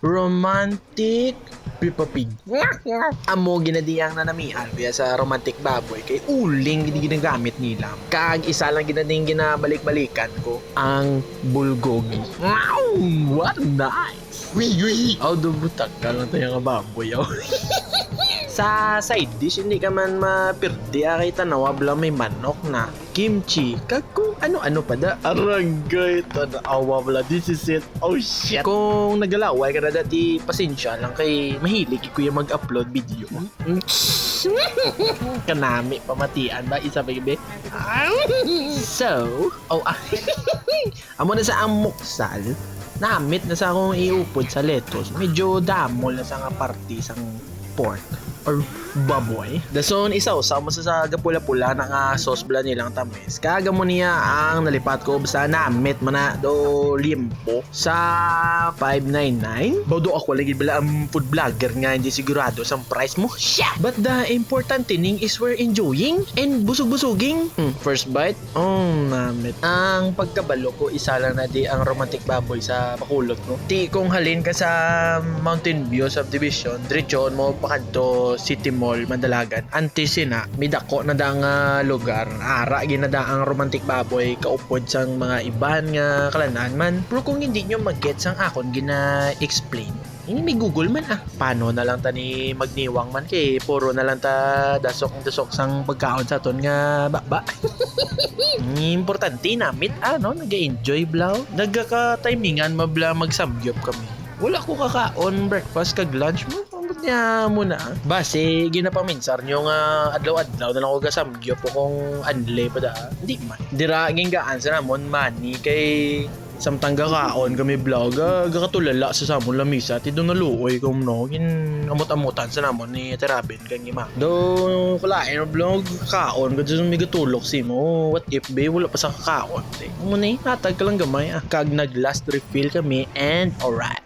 Romantic Peppa Pig. Amo ginadiyang na namian biya sa romantic baboy kay uling gini ginagamit nila. Kag isa lang ginading ginabalik-balikan ko ang bulgogi. Wow! What nice! Wee! Oh, dubutak ka lang tayo nga baboy. Oh. Sa side dish, hindi ka man mapirdi. Kay tanawa bla may manok na kimchi. Kag kung ano-ano pa da. Arangay, tanawa bla. This is it. Oh shit. Kung nagalaway ka na dati, pasensya lang kay mahilig ko yung mag-upload video. Kanami, pamatian ba? Isa pa gabi? So, amo na sa amuksal. Namit na sa akong iupod sa lettuce. Medyo damol na sa nga party sang pork or baboy. Dason isaw-saw mo sa gapula-pula na nga sauce bla nilang tamis. Kaga mo niya ang nalipat ko basta namit man na do limpo sa 599. Bawdo ako lagi bala ang food vlogger nga hindi sigurado sa price mo. Shit! But the important thing is we're enjoying and busog-busuging. First bite, namit. Ang pagkabalo ko isa lang na di ang romantic baboy sa pakulot no. Ti kung halin ka sa Mountain View Subdivision, diretsyon mo pakadto City Mall Mandalagan. Antisina, midako na da nga lugar. Ara ginada ang romantic baboy kaupod sang mga iban nga kalanan man. Pero kung hindi nyo mag-get sang akon gina-explain, ini may Google man Paano na lang ta ni magniwang man kay puro na lang ta dasok sang pagkaon sa ton nga baba. Importante namit nag-enjoy blaw. Nagka-timingan mabla magsamgyop kami. Wala ko kakaon breakfast kag lunch mo. Niya muna. Base, ginapaminsar nyo nga adlaw-adlaw na lang ko kasamgyop po kung anle pa da. Hindi man. Dira gingaan sa namon money kay samtang gakaon kami vlog gakatulala sa samon lamisa ti do naluoy kum no gin amot-amutan sa namon ni Terabin kang ima do kulain vlog kaon gud may gatulok si mo what if be wala pa sa kakaon mo ni natag ka lang gamay kag nag last refill kami and alright.